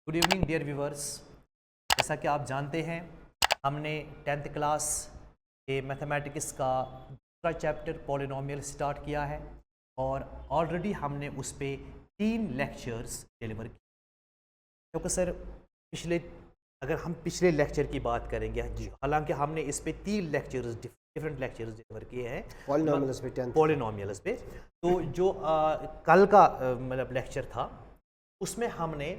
Good evening dear viewers. जैसा कि आप जानते हैं हमने 10th क्लास के मैथमेटिक्स का दूसरा चैप्टर पॉलिनोमियल स्टार्ट किया है और ऑलरेडी हमने उस पर 3 लेक्चर्स डिलीवर किए। क्योंकि सर अगर हम पिछले लेक्चर की बात करेंगे, हालांकि हमने इस पे 3 लेक्चर्स डिफरेंट लेक्चर्स डिलीवर किए हैं पॉलिनोमियल्स पे। तो जो कल का मतलब लेक्चर था उसमें हमने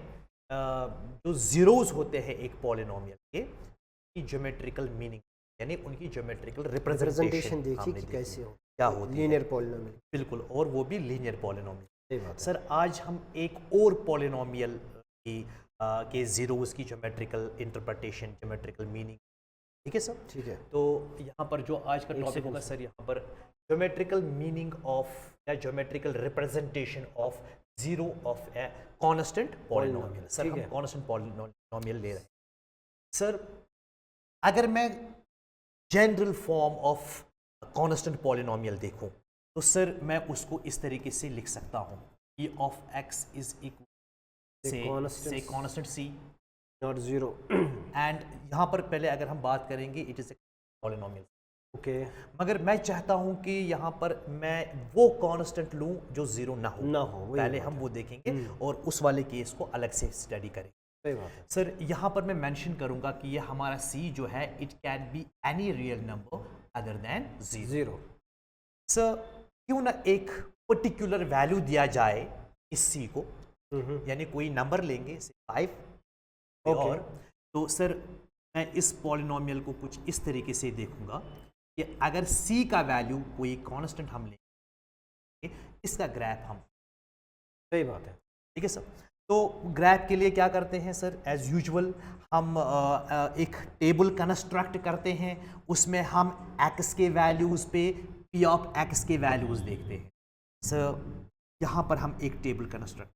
जो ज़ीरोज़ होते हैं एक पॉलिनोमियल के ज्योमेट्रिकल मीनिंग यानी उनकी ज्योमेट्रिकल रिप्रेजेंटेशन देखी कि कैसे हो क्या होती है लीनियर पॉलिनोमियल। बिल्कुल, और वो भी लीनियर पॉलिनोमियल। सही बात है। सर आज हम एक और पॉलिनोमियल की के ज़ीरोज़ की ज्योमेट्रिकल इंटरप्रिटेशन, ज्योमेट्रिकल मीनिंग, ठीक है सर? ठीक है। तो यहाँ पर जो आज का टॉपिक होगा सर, यहाँ पर ज्योमेट्रिकल मीनिंग ऑफ या geometrical representation of zero of a constant polynomial. Sir हम कांस्टेंट पॉलिनोमियल ले रहे हैं। सर अगर मैं general form of constant polynomial देखूं तो सर मैं उसको इस तरीके से लिख सकता हूं, e of x is equal से constant c not zero. And यहाँ पर पहले अगर हम बात करेंगे it is a polynomial. Okay, मगर मैं चाहता हूं कि यहाँ पर मैं वो कांस्टेंट लूं जो जीरो ना हो पहले हम वो देखेंगे और उस वाले केस को अलग से स्टडी करेंगे। सही बात है। सर यहाँ पर मैं मेंशन करूंगा कि ये हमारा c जो है it can be any real number other than zero. Sir क्यों ना एक पर्टिकुलर वैल्यू दिया जाए इस c को, यानी कोई नंबर लेंगे 5 और तो सर मैं इस पॉलिनोमियल को कुछ इस तरीके से देखूंगा कि अगर c का वैल्यू कोई कांस्टेंट हम लेंगे, इसका ग्राफ हम। सही बात है। ठीक है सर। तो ग्राफ के लिए क्या करते हैं सर, एज यूजुअल हम एक टेबल कंस्ट्रक्ट करते हैं, उसमें हम x के वैल्यूज़ पे p ऑफ x के वैल्यूज़ देखते हैं। सर यहाँ पर हम एक टेबल कंस्ट्रक्ट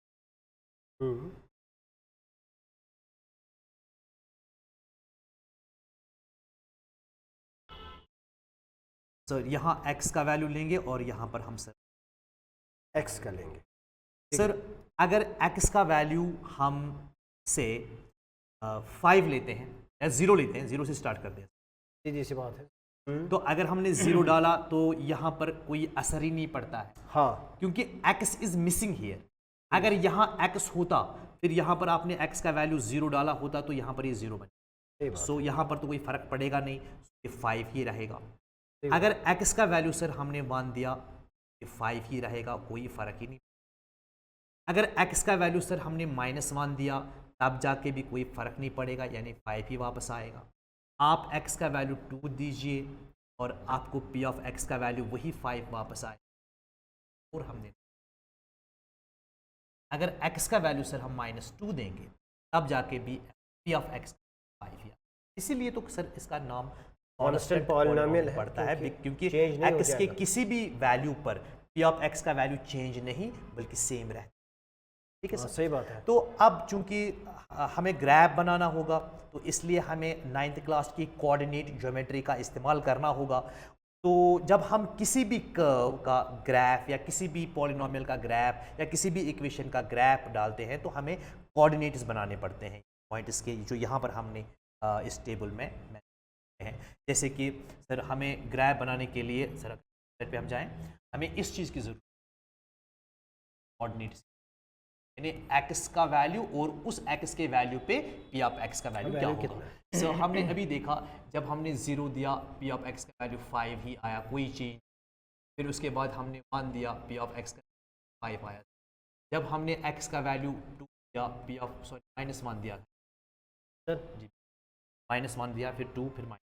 सर यहाँ x का वैल्यू लेंगे और यहाँ पर हम सर x का लेंगे। सर अगर x का वैल्यू हम से 5 लेते हैं या 0 लेते हैं, 0 से स्टार्ट करते हैं, सीधी सी बात है। तो अगर हमने 0 डाला तो यहाँ पर कोई असर ही नहीं पड़ता है। हाँ, क्योंकि x इज मिसिंग हियर। अगर यहाँ x होता फिर यहाँ पर आपने x का वैल्यू 0 डाला होता तो यहाँ पर ये 0 बने। सो यहाँ पर तो कोई फर्क पड़ेगा नहीं, ये 5 ही रहेगा। अगर x का वैल्यू सर हमने मान दिया ये 5 ही रहेगा, कोई फर्क ही नहीं। अगर x का वैल्यू सर हमने माइनस मान दिया तब जाके भी कोई फर्क नहीं पड़ेगा, यानी 5 ही वापस आएगा। आप x का वैल्यू 2 दीजिए और आपको p ऑफ x का वैल्यू वही 5 वापस आएगा। और हमने अगर x का वैल्यू सर हम -2 देंगे तब जाके भी p ऑफ x 5 ही। इसीलिए तो सर इसका नाम कांस्टेंट पॉलिनोमियल पड़ता है, क्योंकि x के किसी भी वैल्यू पर p ऑफ x का वैल्यू चेंज नहीं बल्कि सेम रहता है। ठीक है सर, सही बात है। तो अब चूंकि हमें ग्राफ बनाना होगा तो इसलिए हमें 9th क्लास की कोऑर्डिनेट ज्योमेट्री का इस्तेमाल करना होगा। तो जब हम किसी भी कर्व का ग्राफ या किसी भी पॉलिनोमियल का ग्राफ या किसी भी इक्वेशन का ग्राफ डालते हैं तो हमें कोऑर्डिनेट्स बनाने पड़ते हैं, पॉइंट्स के, जो यहाँ पर हमने इस टेबल में हैं। जैसे कि सर हमें ग्राफ बनाने के लिए सर पे हम जाएं, हमें इस चीज़ की ज़रूरत, कोऑर्डिनेट्स यानी x का वैल्यू और उस x के वैल्यू पे p ऑफ x का वैल्यू क्या होगा। सो हमने अभी देखा जब हमने 0 दिया p ऑफ x का वैल्यू 5 ही आया, कोई चेंज। फिर उसके बाद हमने 1 दिया p ऑफ x का 5 आया। जब हमने x का वैल्यू 2 दिया p ऑफ -1 दिया सर जी, -1 दिया फिर 2 फिर माइनस,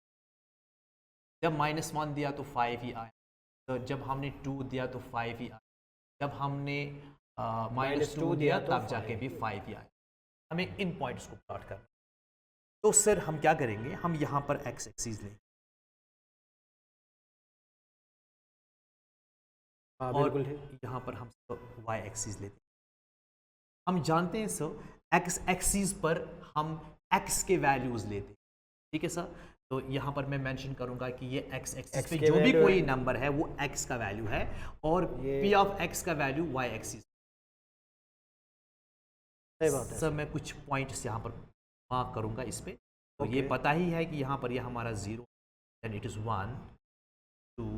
जब -1 दिया तो 5 ही आया। तो जब हमने 2 दिया तो 5 ही आया, जब हमने -2 दिया तब जाके भी 5 ही आया। हमें इन पॉइंट्स को प्लॉट करना। तो सर हम क्या करेंगे, हम यहाँ पर x एक्सिस लेंगे और यहाँ पर हम y एक्सिस लेते हैं। हम जानते हैं सर x एक्सिस पर हम x के वैल्यूज लेते हैं। ठीक है सर, तो यहाँ पर मैं मेंशन करूंगा कि ये x एक्सिस पे जो भी कोई नंबर है वो x का वैल्यू है और p ऑफ x का वैल्यू y एक्सिस। सही बात है सर मैं कुछ पॉइंट्स यहाँ पर मार्क करूँगा इस पे, तो ये Okay. पता ही है कि यहाँ पर ये हमारा 0, then it is 1 2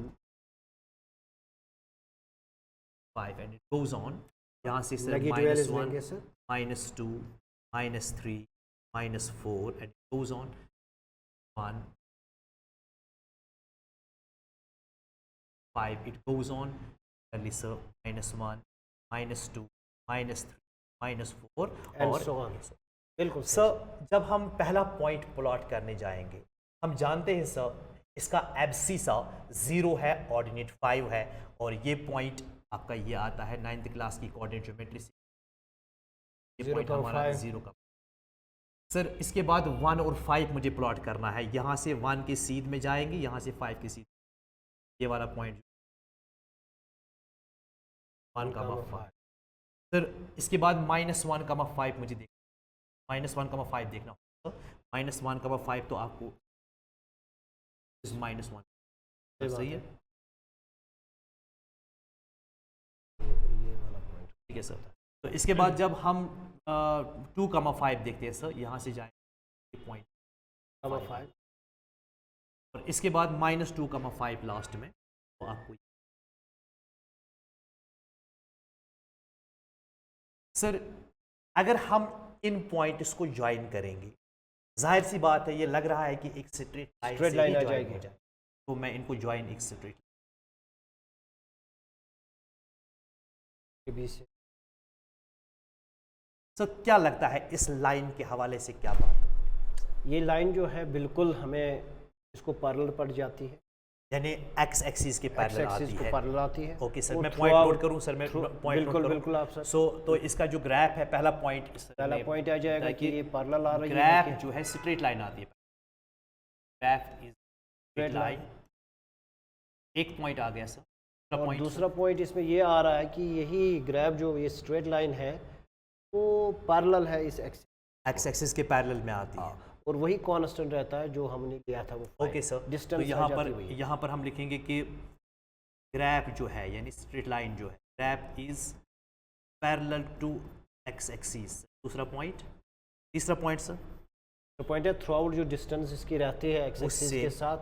5 and it goes on. यहाँ से सर नेगेटिव -1 वैल्यूज लेंगे sir -2 -3 -4 and it goes on 1 5 it goes on early sir -1 -2 -3 -4 and और सो ऑन बिल्कुल सही। सर जब हम पहला पॉइंट प्लॉट करने जाएंगे हम जानते हैं सर इसका एब्सिसा 0 है, ऑर्डिनेट 5 है और ये पॉइंट आपका ये आता है 9th क्लास की कोऑर्डिनेट ज्योमेट्री से, ये पॉइंट हमारा 0 का। सर इसके बाद 1 और 5 मुझे प्लॉट करना है, यहाँ से 1 के सीध में जाएंगे, यहाँ से 5 के सीध, ये वाला पॉइंट 1,5। सर इसके बाद -1,5 मुझे देखना, -1,5 देखना होगा, -1,5 तो आपको -1 सही है, ये वाला पॉइंट ठीक है सर। तो इसके बाद जब हम 2,5 देखते हैं सर, यहाँ से जाएंगे पॉइंट 5 और इसके बाद -2,5 लास्ट में, तो आपको सर अगर हम इन पॉइंट्स को ज्वाइन करेंगे, जाहिर सी बात है ये लग रहा है कि एक स्ट्रेट लाइन आ ज्वाइन जाएगी। हो जाए, तो मैं इनको ज्वाइन एक स्ट्रेट के बीच से सर क्या लगता है इस लाइन के हवाले से क्या बात है? ये लाइन जो है बिल्कुल हमें इसको पैरेलल पड़ जाती है, यानी एक्स एक्सिस के पैरेलल आती एक्सिस को है। पैरेलल आती है। ओके सर वो मैं पॉइंट throughout- नोट करूं सर, मैं पॉइंट नोट बिल्कुल करूं। बिल्कुल आप सर सो तो इसका जो ग्राफ है पहला पॉइंट, पहला पॉइंट आ जाएगा कि ये पैरेलल आ रही है, ग्राफ जो है स्ट्रेट लाइन आती है, graph is straight Straight line। Line, एक पॉइंट आ गया सर। और दूसरा पॉइंट इसमें ये आ रहा है कि यही ग्राफ जो ये स्ट्रेट लाइन है वो पैरेलल है इस एक्स एक्सिस के पैरेलल में आती है। और वही कांस्टेंट रहता है जो हमने लिया था वो ओके सर, तो डिस्टेंस यहाँ पर हम लिखेंगे कि ग्राफ जो है यानी स्ट्रेट लाइन जो है, graph is parallel to X axis. दूसरा पॉइंट, तीसरा पॉइंट सर तो पॉइंट है थ्रू आउट जो डिस्टेंस इसकी रहती है एक्स एक्सिस के साथ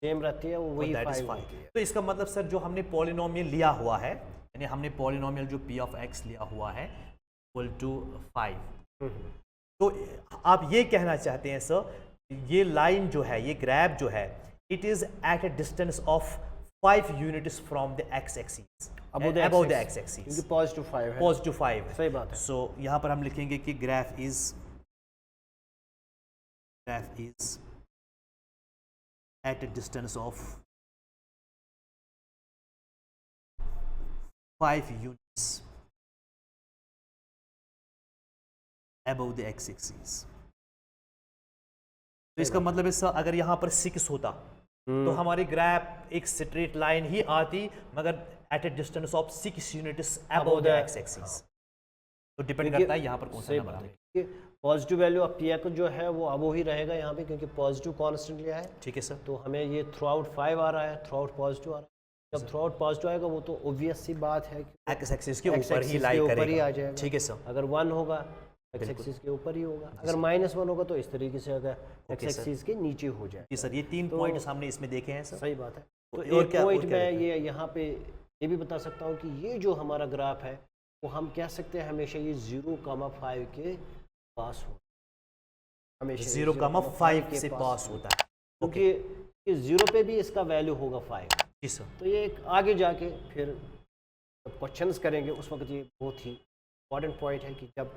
सेम रहती है, वो वही 5 होती है। तो इसका मतलब सर जो हमने पॉलिनोमियल लिया हुआ है, यानी हमने पॉलिनोमियल जो p ऑफ x लिया हुआ है इक्वल टू 5, तो आप ये कहना चाहते हैं सर ये लाइन जो है, ये ग्राफ जो है, it is at a distance of 5 units from the x axis, above the x axis, क्योंकि पॉजिटिव 5 है। पॉजिटिव 5 है। सही बात है। सो यहाँ पर हम लिखेंगे कि graph is at a distance of 5 units above the x-axis। तो इसका मतलब है सर अगर यहाँ पर 6 होता तो हमारी ग्राफ एक स्ट्रेट लाइन ही आती, मगर at a distance of 6 units above the x-axis। तो डिपेंड करता है यहाँ पर कौन सा नंबर है। पॉजिटिव वैल्यू ऑफ पी जो है वो अब ही रहेगा यहाँ पे, क्योंकि पॉजिटिव कांस्टेंट लिया है। ठीक है सर। तो हमें ये थ्रू आउट 5 आ रहा है, थ्रू आउट पॉजिटिव आ रहा है। जब थ्रू आउट पॉजिटिव आएगा वो तो ऑब्वियस सी बात है कि एक्स एक्सिस के एक्स ऊपर ही एक्सिस लाई के ऊपर ही करेगा। आ जाएगा। ठीक है सर। अगर 1 होगा एक्स एक्सिस के ऊपर ही होगा, अगर -1 होगा तो इस तरीके से अगर एक्स एक्सिस के नीचे हो जाए। जी सर, ये 3 पॉइंट्स हमने इसमें देखे हैं सर। सही बात है। तो और एक क्या पॉइंट रहता मैं है? ये यहाँ पे ये भी बता सकता हूँ कि ये जो हमारा ग्राफ है वो हम कह सकते हैं हमेशा ये 0,5 के पास हो, हमेशा 0,5 से पास होता है, क्योंकि 0 पे भी इसका वैल्यू होगा 5। जी सर। तो ये एक आगे जाके फिर जब क्वेश्चंस करेंगे उस वक्त ये बहुत ही इम्पॉर्टेंट पॉइंट है कि जब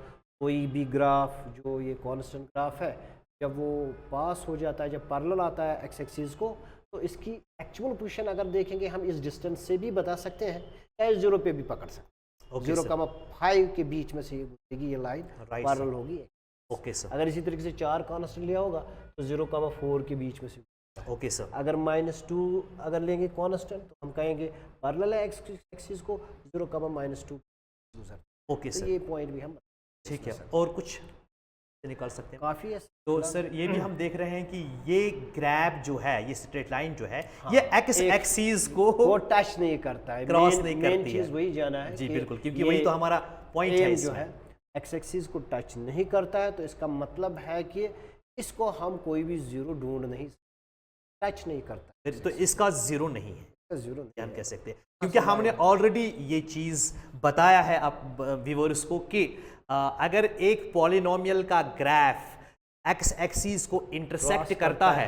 कोई भी ग्राफ जो ये कांस्टेंट ग्राफ है जब वो पास हो जाता है, जब पैरेलल आता है एक्स एक्सिस को, तो इसकी एक्चुअल पोजीशन अगर देखेंगे हम इस डिस्टेंस से भी बता सकते हैं या 0 पे भी पकड़ सकते हैं। 0,5 के बीच में से ये गुजरेगी, ये लाइन पैरेलल होगी। Okay sir. अगर इसी तरीके से 4 कांस्टेंट लिया होगा तो 0,4 के बीच में से। Okay sir. अगर -2 अगर लेंगे कांस्टेंट तो हम कहेंगे पैरेलल है एक्स एक्सिस को, 0,-2 यूजर। ओके तो सर, ये पॉइंट भी हम ठीक है। और कुछ निकाल सकते हैं? काफ़ी है। तो सर ये भी हम देख रहे हैं कि ये ग्राफ जो है, ये स्ट्रेट लाइन जो है, ये एक्स एक्सिस को वो टच नहीं करता है, क्रॉस मेन नहीं करती चीज़ है। वही जाना है। जी कि बिल्कुल, क्योंकि ये वही तो हमारा पॉइंट है aim इसमें। जो है एक्स एक्सिस को टच नहीं करता है, तो इसका मतलब है कि इसको हम कोई भी ज़ीरो ढूंढ नहीं, टच नहीं करता, तो इसका ज़ीरो नहीं है, ज़ीरो क्या हम कह सकते हैं, क्योंकि हमने ऑलरेडी ये चीज़ बताया है आप व्यूअर्स को कि अगर एक पॉलिनोमियल का ग्राफ एक्स एक्सिस को इंटरसेक्ट करता है,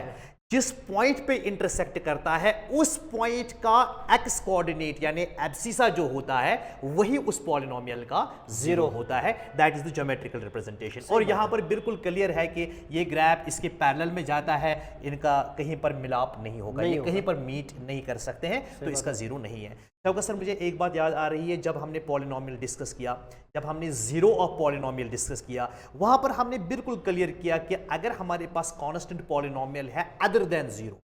जिस पॉइंट पे इंटरसेक्ट करता है उस पॉइंट का एक्स कोऑर्डिनेट यानी एब्सिसा जो होता है वही उस पॉलिनोमियल का जीरो होता है। That is the geometrical representation. और यहाँ पर बिल्कुल क्लियर है कि ये ग्राफ इसके पैरेलल में जाता है, इनका कहीं पर मिलाप नहीं होगा, ये कहीं पर मीट नहीं कर सकते हैं, तो इसका जीरो नहीं है। तो सर मुझे एक बात याद आ रही है, जब हमने पॉलिनोमियल डिस्कस किया, जब हमने जीरो ऑफ पॉलिनोमियल डिस्कस किया, वहां पर हमने बिल्कुल क्लियर किया कि अगर हमारे पास कांस्टेंट पॉलिनोमियल है अदर देन जीरो,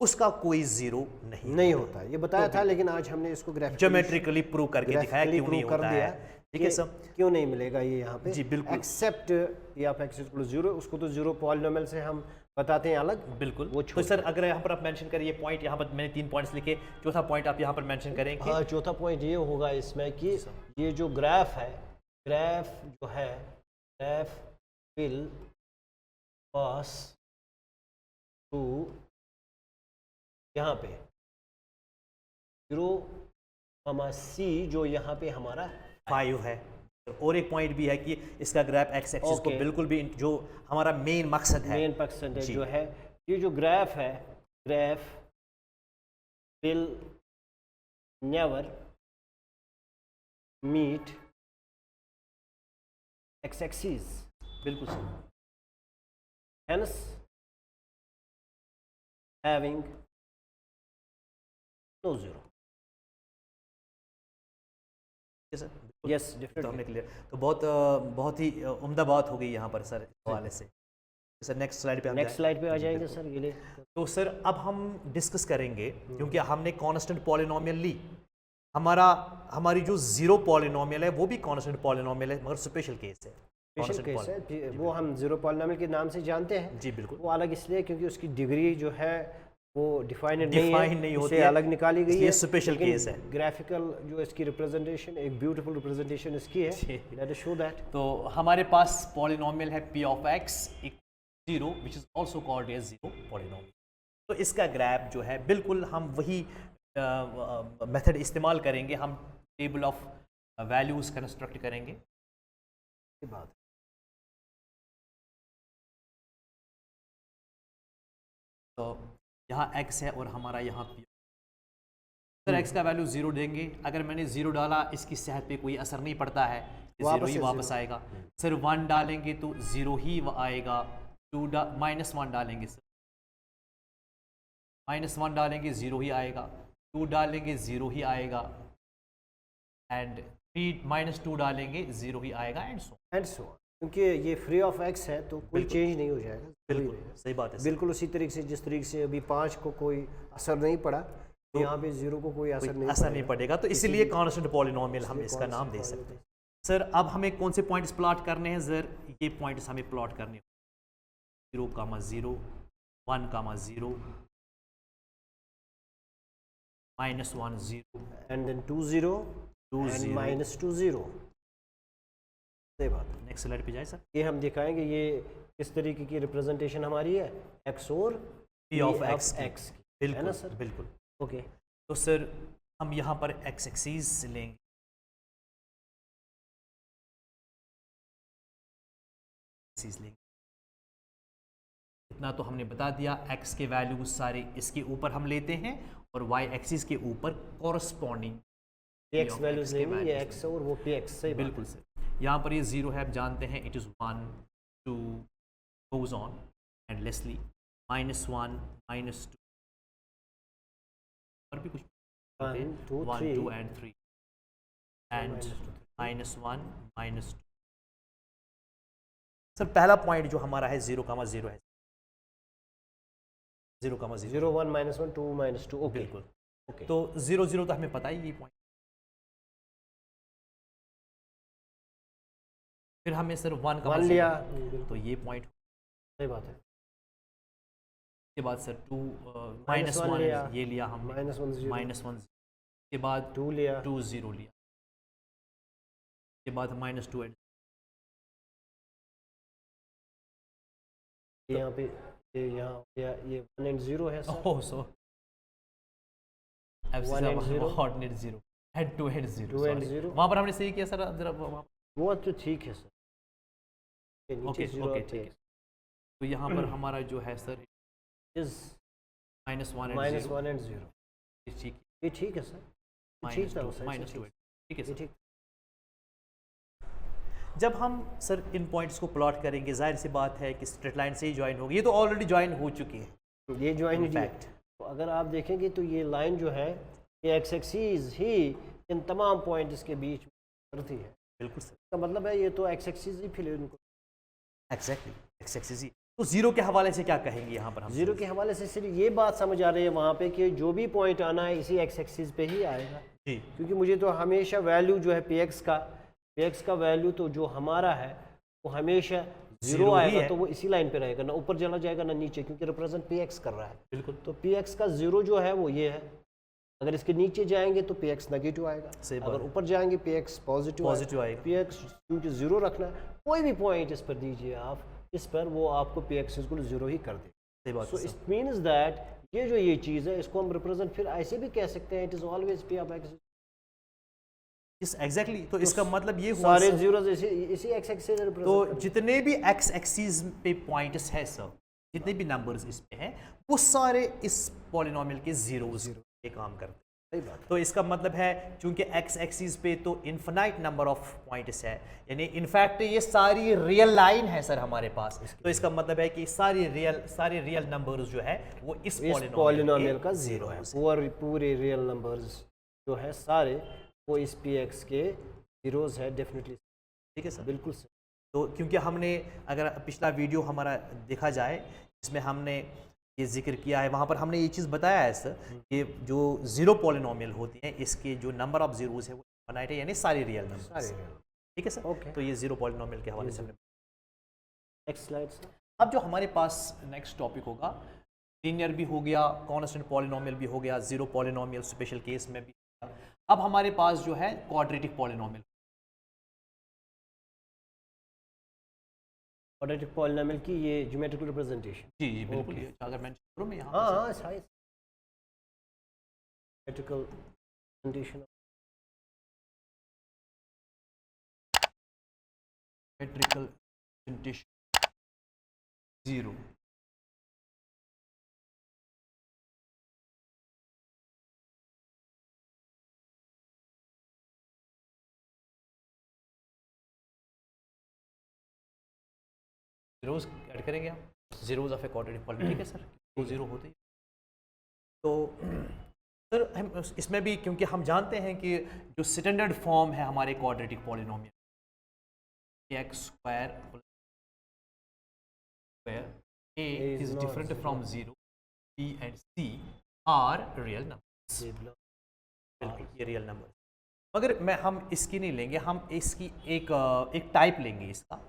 उसका कोई जीरो नहीं होता। ये बताया था, लेकिन आज हमने इसको ज्योमेट्रिकली प्रूव करके दिखाया क्यों नहीं होता है। ठीक है सर, क्यों नहीं मिलेगा ये यहाँ पे। जी बिल्कुल, except P of X equal to zero, उसको तो जीरो पॉलिनोमियल से हम बताते हैं अलग। बिल्कुल, वो तो सर अगर यहाँ पर आप मेंशन करिए पॉइंट, यहाँ पर मैंने 3 पॉइंट्स लिखे, चौथा पॉइंट आप यहाँ पर मेंशन करेंगे। हाँ, चौथा पॉइंट ये होगा इसमें कि ये जो ग्राफ है, ग्राफ जो है, ग्राफ विल पास टू यहाँ पे 0, C जो यहाँ पे हमारा 5 है। और एक पॉइंट भी है कि इसका ग्राफ एक्स एक्सिस को बिल्कुल भी, जो हमारा मेन मकसद है, जो है, ये जो ग्राफ है, graph will never meet x axis. बिल्कुल sir, hence having no zero. Sir yes, तो हमने क्लियर, तो बहुत ही उम्दा बात हो गई यहाँ पर सर इस हवाले से। सर नेक्स्ट स्लाइड पे आ जाएंगे सर। ये तो सर अब हम डिस्कस करेंगे, क्योंकि हमने कांस्टेंट पॉलिनोमियल ली, हमारी जो जीरो पॉलिनोमियल है वो भी कांस्टेंट पॉलिनोमियल है, मगर स्पेशल केस है। वो हम जीरो पॉलिनोमियल के नाम से जानते हैं। जी बिल्कुल, वो अलग इसलिए क्योंकि उसकी डिग्री जो है वो डिफाइन नहीं होती, अलग निकाली गई है, स्पेशल केस है। ग्राफिकल जो इसकी रिप्रेजेंटेशन, एक ब्यूटीफुल रिप्रेजेंटेशन इसकी है, दैट इज शो दैट। तो हमारे पास पॉलिनोमियल है p of x zero, which is also called as zero polynomial. तो इसका ग्राफ जो है बिल्कुल हम वही मेथड इस्तेमाल करेंगे, हम टेबल ऑफ वैल्यूज कंस्ट्रक्ट करेंगे। ये बात तो यहाँ x है और हमारा यहाँ p। सर x का वैल्यू जीरो देंगे, अगर मैंने जीरो डाला इसकी सेहत पे कोई असर नहीं पड़ता है, जीरो ही वापस आएगा। सर 1 डालेंगे तो जीरो ही आएगा, -1 डालेंगे सर, -1 डालेंगे जीरो ही आएगा, 2 डालेंगे जीरो ही आएगा, एंड 3 -2 डालेंगे जीरो ही आएगा, एंड सो। क्योंकि ये फ्री ऑफ एक्स है तो कोई चेंज नहीं हो जाएगा। बिल्कुल सही बात है, बिल्कुल उसी तरीके से जिस तरीके से अभी 5 को कोई असर नहीं पड़ा, तो यहाँ पे 0 को कोई असर नहीं पड़ेगा। तो इसीलिए कांस्टेंट पॉलिनोमियल हम इसका नाम दे सकते हैं। सर अब हमें कौन से पॉइंट्स प्लॉट करने हैं सर? ये पॉइंट्स हमें प्लॉट करने 0, 0, 1, 0, -1, 0 एंड देन 2, 0 एंड -2, 0। सही बात है। नेक्स्ट स्लाइड पे जाए सर। ये हम दिखाएंगे ये किस तरीके की रिप्रेजेंटेशन हमारी है, x और p ऑफ x की। बिल्कुल, है ना सर? बिल्कुल। ओके, तो सर हम यहाँ पर x एक्सिस लेंगे, इतना तो हमने बता दिया। x के वैल्यूज सारे इसके ऊपर हम लेते हैं और y एक्सिस के ऊपर कॉरस्पॉन्डिंग x वैल्यूज लेंगे, ये x और वो px। सही बिल्कुल सर। यहाँ पर ये 0 है, आप जानते हैं, it is 1, 2 goes on endlessly, -1, -2 और भी कुछ 1, 2, 2 and 3 and -1, -2। सर पहला पॉइंट जो हमारा है 0, 0 है, 0, 0, 1, -1, 2, -2। ओके, बिल्कुल। तो 0, 0 तो हमें पता ही, ये पॉइंट। फिर हमें सर 1 लिया, तो ये पॉइंट। सही बात है। के बाद सर 2 -1 ये लिया हमने, -1 के बाद 2 लिया, 2 0 लिया, के बाद -2 यहाँ पे ये 1 and 0 है sir. Oh so 1 and 0 ordinate zero head to head zero 2 and 0 वहां पर हमने सही किया सर जरा वो तो ठीक है सर, ये नीचे ओके 0 ओके आती ठीक है। है। तो यहाँ पर हमारा जो है सर इज -1 -1 and 0 and 0 ठीक ये ठीक है सर, ये ठीक था वो सही से ठीक। ठीक है ये सर। ठीक। जब हम सर इन पॉइंट्स को प्लॉट करेंगे जाहिर सी बात है कि स्ट्रेट लाइन से ही ज्वाइन होगी, ये तो ऑलरेडी ज्वाइन हो चुकी है ये ज्वाइन ही है। फैक्ट। तो अगर आप देखेंगे तो ये लाइन जो है ये एक्स एक्सिस ही इन तमाम पॉइंट्स के बीच में करती है। बिल्कुल सर, इसका मतलब है ये तो एक्स एक्सिस ही फिर इनको एग्जैक्टली एक्स एक्सिस ही। तो जीरो के हवाले से क्या कहेंगे यहाँ पर हम? जीरो के हवाले से सिर्फ ये बात समझ आ रही है वहाँ पे कि जो भी पॉइंट आना है इसी एक्स एक्सिस पे ही आएगा। जी क्योंकि मुझे तो हमेशा वैल्यू जो है पी एक्स का वैल्यू तो जो हमारा है वो हमेशा Zero जीरो ही आएगा, है। तो वो इसी लाइन पे रहेगा, ना ऊपर चला जाएगा ना नीचे, क्योंकि रिप्रेजेंट पी एक्स कर रहा है। बिल्कुल तो पी एक्स का जीरो जो है वो ये है। अगर इसके नीचे जाएंगे तो पी एक्स नेगेटिव आएगा, सही बात अगर है। ऊपर जाएंगे पी एक्स पॉजिटिव आएगा। पी एक्स क्योंकि जीरो रखना है, कोई भी पॉइंट इस पर दीजिए आप, इस पर वो आपको पी एक्स को जीरो ही कर दे। सही बात सो है इट मीन्स दैट ये जो ये चीज़ है इसको हम रिप्रेजेंट फिर ऐसे भी कह सकते हैं, it is always P of x. इस एग्जैक्टली तो इसका मतलब ये हुआ सारे सर, जीरोस इसी एक्स एक्सिस से तो रिप्रेजेंट करते जितने भी एक्स एक्सिस पे पॉइंट्स है सर, जितने भी नंबर्स इस पे हैं वो सारे इस पॉलिनोमियल के जीरोस पे काम करते हैं। हैं। सही बात तो इसका मतलब है चूंकि एक्स एक्सिस पे तो इन्फिनाइट नंबर ऑफ पॉइंट्स है, यानी इनफैक्ट ये सारी रियल लाइन है सर हमारे पास, तो इसका मतलब है कि सारे रियल नंबर्स जो है वो इस है। इस पॉलिनोमियल पॉलिनोमियल का जीरो है। पूरे रियल नंबर्स जो है सारे वो इस पी एक्स के जीरोस है डेफिनेटली। ठीक है सर। बिल्कुल सर। तो क्योंकि हमने अगर पिछला वीडियो हमारा देखा जाए इसमें हमने ये जिक्र किया है, वहाँ पर हमने ये चीज़ बताया है सर कि जो जीरो पॉलिनोमियल होती हैं इसके जो नंबर ऑफ जीरोस है वो इनफाइनाइट है, यानी सारे रियल नंबर। सारे real। ठीक है सर। ओके। तो ये जीरो पॉलिनोमियल के हवाले से हमने। Next slide sir. अब जो हमारे पास नेक्स्ट टॉपिक होगा, लीनियर भी हो गया, कांस्टेंट पॉलिनोमियल भी हो गया, जीरो पॉलिनोमियल स्पेशल केस में भी हो गया। अब हमारे पास जो है क्वाड्रेटिक पॉलिनोमियल। क्वाड्रेटिक पॉलिनोमियल की ये ज्योमेट्रिकल रिप्रेजेंटेशन। जी जी बिल्कुल, Okay। ये अगर मैं शुरू में यहाँ हाँ पर हाँ सही। Geometrical representation metrical representation zero. Zeros add करेंगे आप, zeros of a quadratic polynomial. ठीक है सर, तो जीरो होते ही। तो सर हम इसमें भी क्योंकि हम जानते हैं कि जो स्टैंडर्ड फॉर्म है हमारे quadratic polynomial, X square A is different from zero, B and C are real number. बिल्कुल ये रियल नंबर, मगर हम इसकी नहीं लेंगे, हम इसकी एक टाइप लेंगे इसका।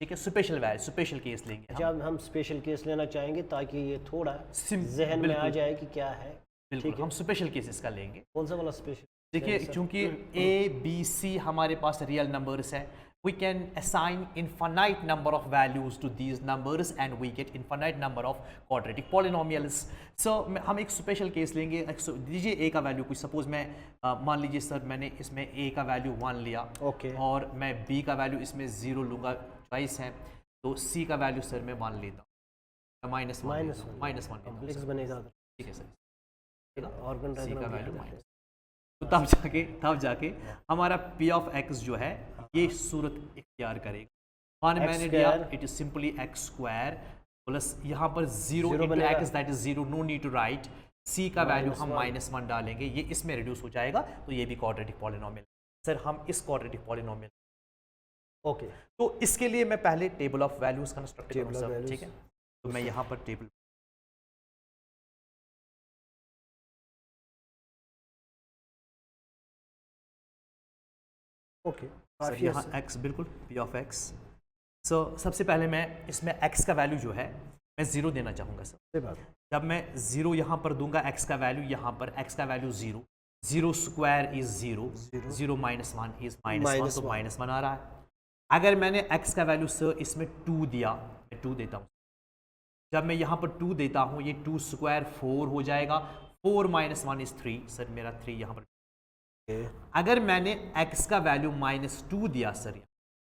ठीक है, स्पेशल केस लेंगे हम। जब हम स्पेशल केस लेना चाहेंगे ताकि ये थोड़ा Sim- जहन में आ बिल्कुल। जाए कि क्या है। बिल्कुल ठीक है। हम स्पेशल केसेस का लेंगे। कौन सा वाला स्पेशल? देखिए चूंकि ए बी सी हमारे पास रियल नंबर्स है, we can assign infinite number of values to these numbers and we get infinite number of quadratic polynomials. So हम एक स्पेशल केस लेंगे। दीजिए ए का वैल्यू कुछ, सपोज मैं मान लीजिए सर मैंने इसमें ए का वैल्यू 1 लिया, ओके। और मैं बी का वैल्यू इसमें 0 लूँगा, चॉइस है। तो सी का वैल्यू सर मैं मान लेता हूँ -1 कॉम्प्लेक्स बनेगा ठीक है सर, ऑर्गन सी का डायग्राम वैल्यू दिखाते हैं। तो तब जाके हमारा पी ऑफ एक्स जो है ये सूरत इख्तियार करेगा। वन X मैंने दिया, square। It is simply x square plus यहाँ पर 0 Zero इंटू बनेगा। X that is 0, no need to write. C का वैल्यू हम -1 -1 डालेंगे, ये इसमें रिड्यूस हो जाएगा, तो ये भी क्वाड्रेटिक पॉलिनोमियल। सर हम इस क्वाड्रेटिक पॉलिनोमियल, ओके। तो इसके लिए मैं पहले table of values construct Table करूँ of सर। values। ठीक है, तो मैं यहाँ पर टेबल, ओके। सर यहाँ x बिल्कुल p ऑफ x। सो सबसे पहले मैं इसमें x का वैल्यू जो है मैं 0 देना चाहूँगा सर। सही बात। जब मैं 0 यहाँ पर दूंगा, x का वैल्यू यहाँ पर, x का वैल्यू 0, 0 स्क्वायर इज 0, 0 -1 इज -1, तो -1 आ रहा है। अगर मैंने x का वैल्यू सर इसमें 2 दिया, मैं 2 देता हूँ, जब मैं यहाँ पर 2 देता हूँ, ये 2 स्क्वायर 4 हो जाएगा। 4 माइनस 1 इज 3। सर मेरा 3 यहाँ पर। अगर मैंने x का वैल्यू -2 दिया सर,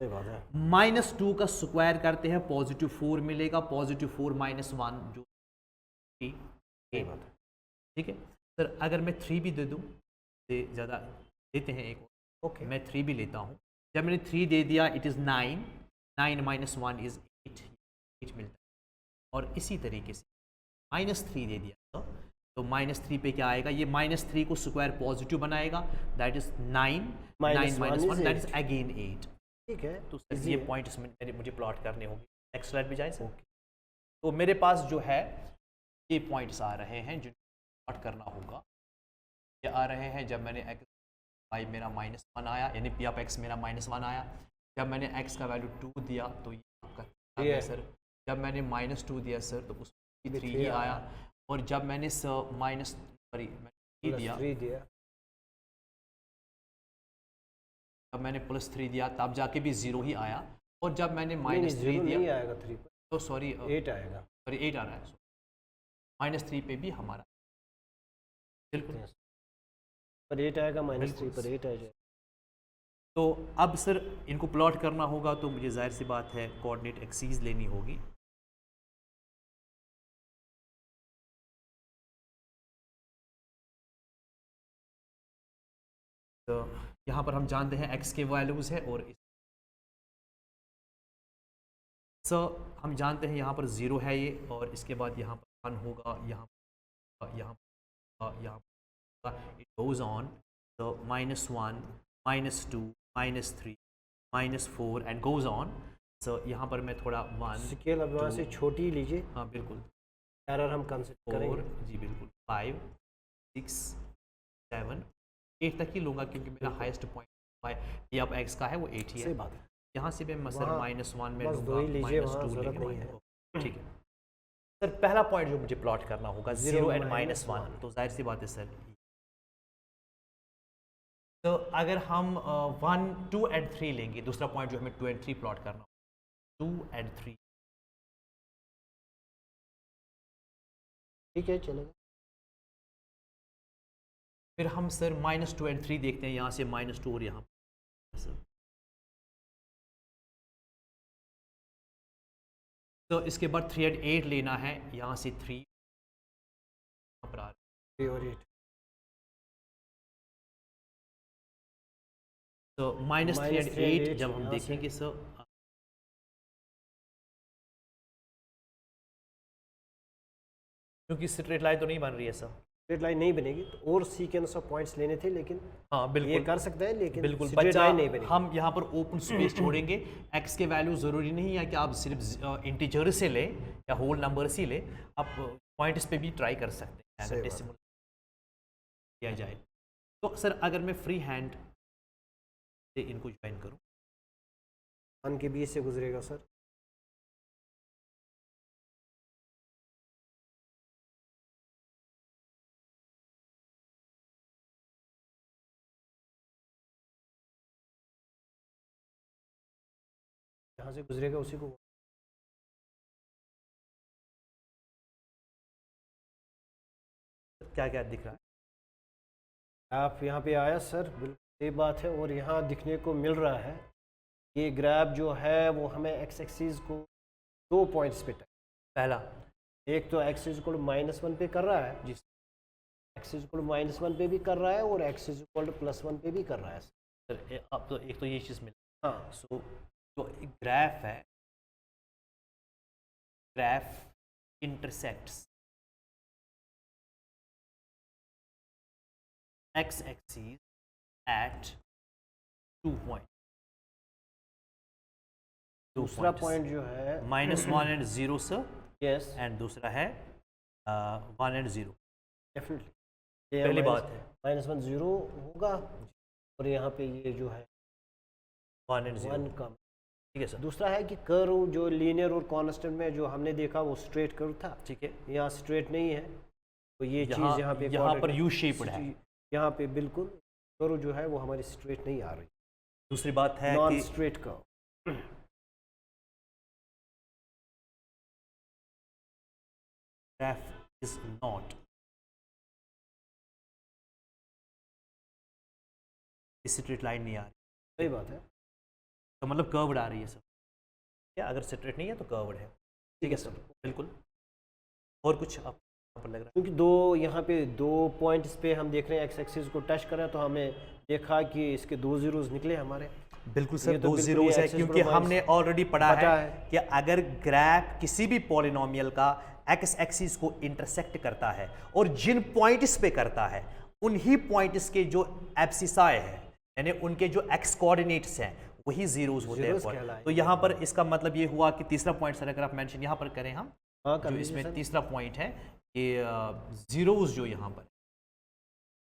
-2 का स्क्वायर करते हैं +4 मिलेगा, +4 माइनस 1 जो 3। ठीक है सर, अगर मैं 3 भी दे दूँ, से ज़्यादा देते हैं एक ओके, मैं 3 भी लेता हूँ। जब मैंने 3 दे दिया, इट इज़ 9, 9 माइनस 1 इज़ 8, 8 मिलता है। और इसी तरीके से -3 दे दिया तो -3 पे क्या आएगा, ये -3 को स्क्वायर पॉजिटिव बनाएगा, that is 9, 9 minus 1 that is again 8। ठीक है, तो सर ये पॉइंट्स मुझे प्लॉट करने होंगे। नेक्स्ट स्लाइड पे जाए सर। तो मेरे पास जो है ये पॉइंट्स आ रहे हैं जो प्लॉट करना होगा। ये आ रहे हैं जब मैंने x y मेरा -1 आया, यानी p ऑफ x मेरा -1 आया। जब मैंने x का वैल्यू 2 दिया तो ये आपका है सर। जब मैंने -2 दिया सर तो उसमें 3 ही आया। और जब मैंने -3 दिया, जब मैंने +3 दिया तब जाके भी 0 ही आया। और जब मैंने -3 दिया नहीं आएगा 3 पर, तो सॉरी 8 आएगा, सॉरी 8 आ रहा है। -3 पे भी हमारा बिल्कुल पर 8 आएगा, -3 पर 8 आ जाएगा। तो अब सर इनको प्लॉट करना होगा, तो मुझे जाहिर सी बात है कोऑर्डिनेट एक्सीस लेनी होगी। तो यहाँ पर हम जानते हैं x के वैल्यूज़ है और हम जानते हैं यहाँ पर 0 है ये, और इसके बाद यहाँ पर 1 होगा, यहाँ इट गोज़ ऑन। तो -1, -2, -3, -4 एंड गोज़ ऑन। सो यहाँ पर मैं थोड़ा 1 स्केल अब वहाँ से छोटी लीजिए। हाँ बिल्कुल, एरर हम कंसिडर करेंगे। जी बिल्कुल, 5, 6, 7, 8 तक ही लूँगा क्योंकि मेरा highest point p of x का है वो 8 ही है। सही बात है। यहाँ से भी मैं सर -1 में बस लूँगा, 2 ही लीजिए, वहाँ -2 ज़रूरत लेंगे, नहीं है। ठीक है सर। पहला पॉइंट जो मुझे प्लॉट करना होगा 0 एंड -1, तो जाहिर सी बात है सर। तो अगर हम 1, 2 एंड 3 लेंगे, दूसरा पॉइंट जो हमें 2 एंड 3 प्लॉट करना होगा, 2 एंड 3। ठीक है, चलेगा। फिर हम सर -2 एंड 3 देखते हैं, यहाँ से -2 और यहाँ सर। तो इसके बाद 3 एंड 8 लेना है, यहाँ से 3 यहाँ पर आ रहा है 3 और 8। तो -3 एंड 8 जब हम देखेंगे सर, क्योंकि स्ट्रेट लाइन तो नहीं बन रही है सर, स्ट्रेट लाइन नहीं बनेगी, तो और सीक्वेंस ऑफ पॉइंट्स लेने थे, लेकिन हाँ बिल्कुल ये कर सकते हैं, लेकिन बिल्कुल स्ट्रेट बच्चा, लाइन नहीं बनेगी। हम यहाँ पर ओपन स्पेस छोड़ेंगे। x के वैल्यू ज़रूरी नहीं है कि आप सिर्फ इंटीजर से ले या होल नंबर से ले, आप पॉइंट्स पे भी ट्राई कर सकते हैं अगर डेसिमल किया जाए। तो सर अगर मैं फ्री हैंड से इनको ज्वाइन करूँ, 1 के बीच से गुजरेगा सर। जहाँ से गुजरेगा उसी को। क्या क्या दिख रहा है? आप यहाँ पे आया सर, बिल्कुल सही बात है। और यहाँ दिखने को मिल रहा है ये ग्राफ जो है वो हमें एक्स एक्सिस को 2 पॉइंट्स पे पहला एक तो एक्स इक्वल -1 पे कर रहा है, जी एक्स इक्वल -1 पे भी कर रहा है, और एक्स इक्वल +1 पे भी कर रहा है सर। अब तो एक तो ये चीज़ मिला। हाँ, सो जो ग्राफ है, graph intersects x axis at 2 point. दूसरा पॉइंट जो है -1 एंड 0 सर, यस एंड दूसरा है 1 एंड 0। डेफिनेटली पहली बात है -1 0 होगा, और यहाँ पे ये जो है 1 एंड 0 1 का। ठीक है सर। दूसरा है कि कर्व जो लीनियर और कांस्टेंट में जो हमने देखा वो स्ट्रेट कर्व था, ठीक है, यहाँ स्ट्रेट नहीं है, तो ये चीज़ यहाँ पे यहाँ पर यू शेप्ड है। यहाँ पे बिल्कुल कर्व जो है वो हमारी स्ट्रेट नहीं आ रही, दूसरी बात है नॉन कि straight curve. Graph is not straight line नहीं आ रही, सही बात है। तो मतलब कर्व्ड आ रही है सर, क्या अगर स्ट्रेट नहीं है तो कर्व्ड है, ठीक है सर, बिल्कुल। और कुछ आप पर लग रहा क्योंकि दो यहाँ पे 2 पॉइंट्स पे हम देख रहे हैं एक्स एक्सिस को टच करें, तो हमें देखा कि इसके 2 जीरोस निकले हमारे। है? बिल्कुल ये सर, तो 2 बिल्कुल जीरोस ये है, एक्सिस क्योंकि प्रोवाइड्स हमने ऑलरेडी पढ़ा पता है कि अगर ग्राफ किसी भी पॉलिनोमियल का एक्स एक्सिस को इंटरसेक्ट करता है और जिन पॉइंट्स पे करता है उन्हीं पॉइंट्स के जो एब्सिसाए हैं, यानी उनके जो एक्स कोऑर्डिनेट्स हैं, वही जीरोस होते Zeros हैं। कहलाएंगे। तो यहाँ पर इसका मतलब ये हुआ कि तीसरा पॉइंट सर अगर आप मेंशन यहाँ पर करें हम, हाँ, कर जो लीजिए इसमें सर। तीसरा पॉइंट है कि जीरोस जो यहाँ पर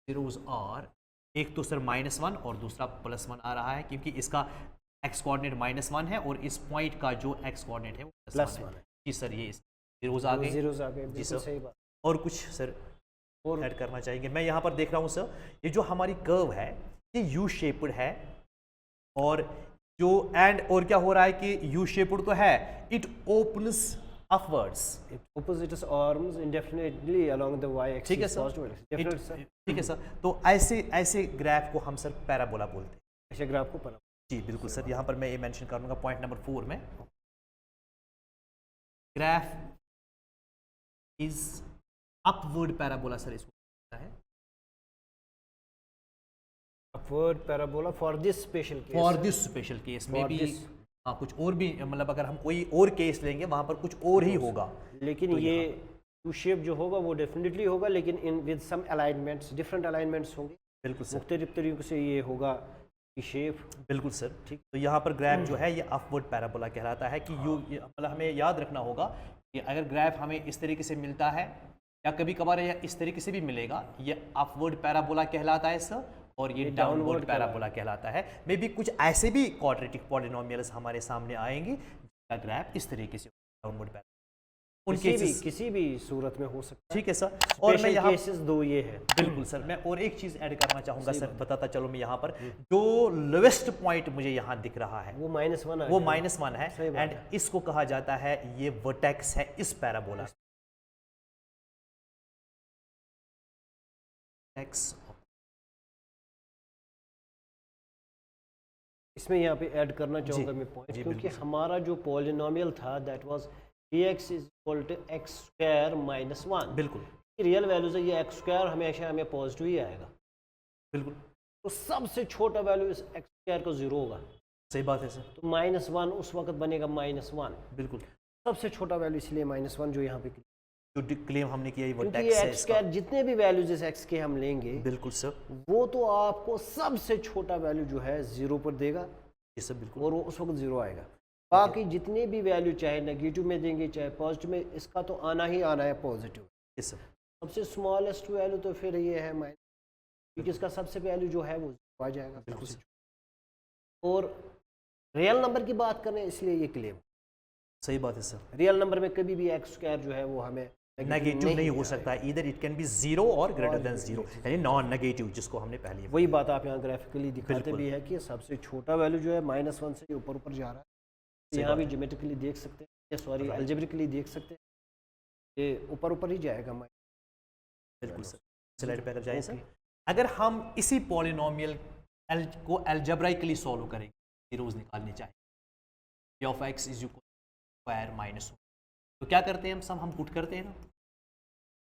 जीरोस आर, एक तो सर -1 और दूसरा +1 आ रहा है, क्योंकि इसका एक्स कोऑर्डिनेट -1 है और इस पॉइंट का जो एक्स कोऑर्डिनेट है वो +1 है। जी सर, ये जीरोस आ गए। जीरोस आ गए, जी बिल्कुल सर। सही बात। और कुछ सर और ऐड करना चाहेंगे? मैं यहाँ पर देख रहा हूँ सर, ये जो हमारी कर्व है ये यू शेप्ड है, और जो और क्या हो रहा है कि यू शेप्ड तो है, it opens upwards. it opposes its arms indefinitely along the y axis ठीक है sir, positive axis. Definitely sir। ठीक है सर। तो ऐसे ऐसे ग्राफ को हम सर पैराबोला बोलते हैं। ऐसे ग्राफ को पढ़ा। जी बिल्कुल सर, यहाँ पर मैं ये मेंशन करूँगा पॉइंट नंबर 4 में, graph is upward parabola sir इसको कहता है। Upward parabola for this special case। For this special case में For भी this- हाँ, कुछ और भी, मतलब अगर हम कोई और केस लेंगे वहां पर कुछ और ही होगा। लेकिन तो ये यू शेप जो होगा वो डेफिनेटली होगा, लेकिन in with some alignments, different alignments होंगे, बिल्कुल सर, मुख्तलिफ तरीकों से ये होगा कि शेप। बिल्कुल सर, ठीक। तो यहाँ पर ग्राफ जो है ये अपवर्ड पैराबोला कहलाता है कि मतलब हमें याद रखना होगा कि अगर ग्राफ हमें इस तरीके से मिलता है या कभी कभार या इस तरीके से भी मिलेगा, ये अपवर्ड पैराबोला कहलाता है सर, और ये डाउनवर्ड पैराबोला कहलाता है। मे बी कुछ ऐसे भी क्वाड्रेटिक पॉलिनोमियल्स हमारे सामने आएंगे जिसका ग्राफ इस तरीके से डाउनवर्ड पैराबोला, उनके किसी भी सूरत में हो सकता है। ठीक है सर। और मैं यहाँ केसेस 2 ये है। बिल्कुल सर, मैं और एक चीज ऐड करना चाहूंगा सर, बताता चलो मैं यहाँ पर जो लोवेस्ट पॉइंट मुझे यहाँ दिख रहा है वो -1 वो -1 है, सही बात एंड इसको कहा जाता है ये वर्टेक्स है इस पैराबोला। इसमें यहाँ पे ऐड करना चाहूँगा मैं पॉइंट, जी, क्योंकि बिल्कुल। हमारा जो पॉलिनोमियल था दैट वाज dx = x² - 1। बिल्कुल रियल वैल्यूज है, ये x² हमेशा हमें पॉजिटिव ही आएगा, बिल्कुल तो सबसे छोटा वैल्यू इस x² का 0 होगा, सही बात है सर, तो -1 उस वक्त बनेगा -1, बिल्कुल। सबसे छोटा वैल्यू इसलिए -1 जो यहाँ पे, जो क्लेम हमने किया ये क्योंकि वर्टेक्स ये है इसका। x² जितने भी वैल्यूज इस x के हम लेंगे बिल्कुल सर, वो तो आपको सबसे छोटा वैल्यू जो है 0 पर देगा, ये सब बिल्कुल, और वो उस वक्त 0 आएगा। बाकी जितने भी वैल्यू चाहे नेगेटिव में देंगे चाहे पॉजिटिव में, इसका तो आना ही आना है पॉजिटिव। ये सब सबसे स्मॉलेस्ट वैल्यू तो फिर ये है माइनस, क्योंकि इसका सबसे वैल्यू जो है वो आ जाएगा। बिल्कुल सबसे छोटा। और रियल नंबर की बात करें इसलिए ये क्लेम, सही बात है सर, रियल नंबर में कभी भी x² जो है वो हमें नेगेटिव नहीं हो सकता, इधर इट कैन बी 0 और ग्रेटर देन 0, यानी नॉन नेगेटिव, जिसको हमने पहले वही बात आप यहाँ ग्राफिकली दिखाते बिल्कुल। भी है कि सबसे छोटा वैल्यू जो है -1 से ऊपर ऊपर जा रहा है। सही यहाँ बात भी है। ज्योमेट्रिकली देख सकते हैं, सॉरी Right. अलजेब्रिकली देख सकते हैं, ये ऊपर ऊपर ही जाएगा। बिल्कुल सर, स्लाइड पे अगर जाए सर, Okay. अगर हम इसी पॉलिनोमियल को अलजेब्राइकली सॉल्व करेंगे, जीरोस निकालने चाहें, p of x = स्क्वायर -1, तो क्या करते हैं हम पुट करते हैं ना,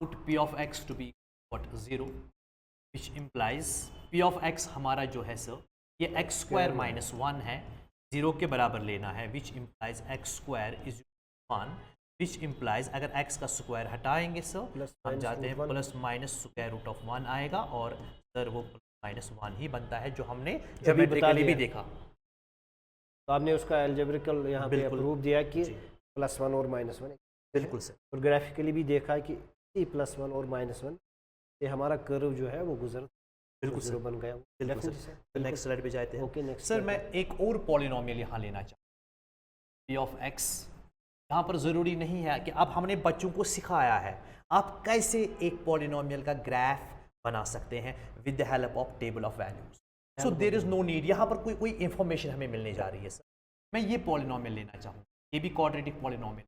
put p of x to be what 0, which implies p of x हमारा जो है सर ये x² -1 है, 0 के बराबर लेना है, which implies x² = 1, which implies अगर x का स्क्वायर हटाएंगे सर Plus हम minus जाते हैं root 1. +- √1 आएगा, और सर वो -1 ही बनता है जो हमने बता ज्योमेट्रिकली भी दिया। देखा। तो आपने उसका अलजेब्रिकल यहाँ पे बिल्कुल। प्रूफ दिया कि जी। +1 और -1, बिल्कुल सर, और ग्राफिकली भी देखा कि +1 और -1 ये हमारा कर्व जो है वो गुजर बिल्कुल 0 सर, बन गया। बिल्कुल सर। Definitely तो नेक्स्ट स्लाइड पे जाते हैं। ओके नेक्स्ट सर मैं एक और पॉलिनोमियल यहाँ लेना चाहूँ, p of x। यहाँ पर ज़रूरी नहीं है कि अब हमने बच्चों को सिखाया है आप कैसे एक पॉलिनोमियल का ग्राफ बना सकते हैं with the help of table of values. So there is no need, यहाँ पर कोई इंफॉर्मेशन हमें मिलने जा रही है सर। मैं ये पॉलिनोमियल लेना चाहूँ, ये भी क्वाड्रेटिक पॉलिनोमियल,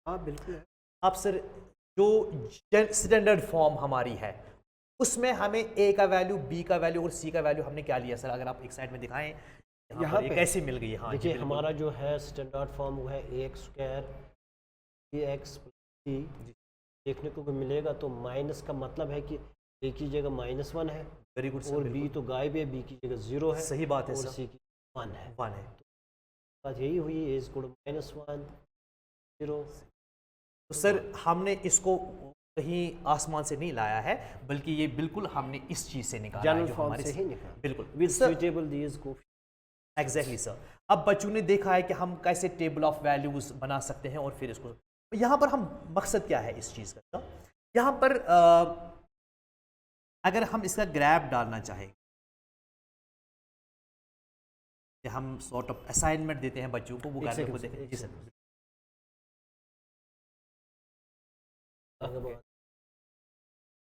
हाँ बिल्कुल है। अब सर जो स्टैंडर्ड फॉर्म हमारी है उसमें हमें ए का वैल्यू, बी का वैल्यू और सी का वैल्यू हमने क्या लिया सर? अगर आप एक साइड में दिखाएं यहाँ पर ये पे कैसे मिल गई है? हाँ जी देखिए, बिल्कुल। हमारा जो है स्टैंडर्ड फॉर्म वो है ए एक्स स्क्वायर ए एक्स सी। देखने को मिलेगा तो माइनस का मतलब है कि ए की जगह -1 है वेरी गुड और बी तो गायब है, बी की जगह 0 है। सही बात है और सर। सी की 1 है। 1 है। बात यही हुई, ए इज -1 0। तो सर हमने इसको कहीं आसमान से नहीं लाया है, बल्कि ये बिल्कुल हमने इस चीज से निकाला है जनरल जो फॉर्म हमारे से ही निकाला बिल्कुल विद सर। सुटेबल दीज को। Exactly sir. अब बच्चों ने देखा है कि हम कैसे टेबल ऑफ वैल्यूज बना सकते हैं और फिर इसको यहाँ पर हम मकसद क्या है इस चीज़ का? यहाँ पर अगर हम इसका ग्राफ डालना चाहें, हम सॉर्ट ऑफ असाइनमेंट देते हैं बच्चों को, वो करने को देखें। जी सर।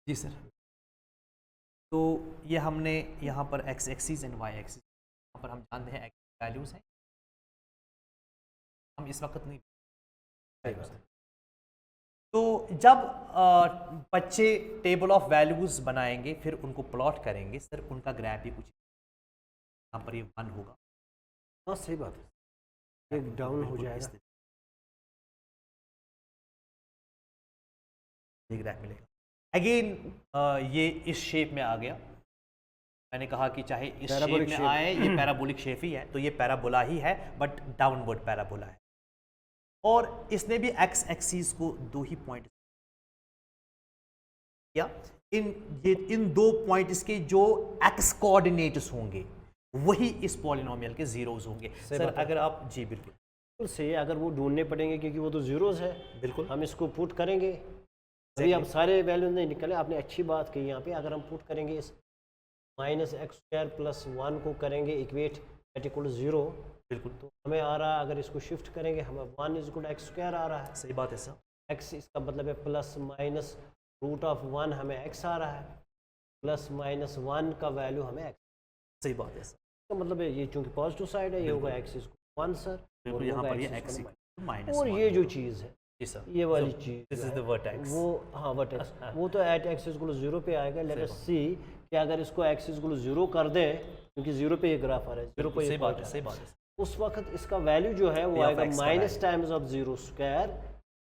जी सर। तो ये हमने यहाँ पर X axis and Y axis, यहाँ पर हम जानते हैं एक्स वैल्यूज हैं, हम इस वक्त नहीं। तो जब बच्चे टेबल ऑफ वैल्यूज बनाएंगे फिर उनको प्लॉट करेंगे सर, उनका ग्राफ ही कुछ यहाँ पर ये 1 होगा। हाँ सही बात है, एक डाउन हो जाएगा, ये ग्राफ मिलेगा। अगेन ये इस शेप में आ गया। मैंने कहा कि चाहे इस शेप में आए, ये पैराबोलिक शेप ही है, तो ये पैराबोला ही है बट डाउनवर्ड पैराबोला है। और इसने भी एक्स एक्सिस को 2 ही पॉइंट किया। इन 2 पॉइंट्स के जो एक्स कोऑर्डिनेट्स होंगे वही इस पॉलिनोमियल के जीरोस होंगे। सर अगर आप जी बिल्कुल सही, अगर वो ढूंढने पड़ेंगे क्योंकि वो तो जीरोस है। बिल्कुल हम इसको पुट करेंगे, अभी हम सारे वैल्यू नहीं निकले। आपने अच्छी बात कही यहाँ पे, अगर हम पुट करेंगे इस -x² + 1 को करेंगे इक्वेट = 0, बिल्कुल, तो हमें आ रहा है, अगर इसको शिफ्ट करेंगे हमें 1 = x² आ रहा है। सही बात है सर। x इसका मतलब है ±√1 हमें x आ रहा है, ±1 का वैल्यू हमें x। सही बात है सर। तो मतलब है ये चूंकि पॉजिटिव साइड है, ये होगा x=1 सर, और यहाँ पर ये x -1। और ये जो चीज़ है जी सर, ये वाली चीज़ दिस इज द वर्टेक्स। वो हाँ वर्टेक्स वो तो एट x=0 पे आएगा। लेट अस सी कि अगर इसको x=0 कर दें, क्योंकि 0 पे ये ग्राफ आ रहा है, 0 पे सही बात है, सही बात है। उस वक्त इसका वैल्यू जो है वो आएगा -टाइम्स ऑफ 0²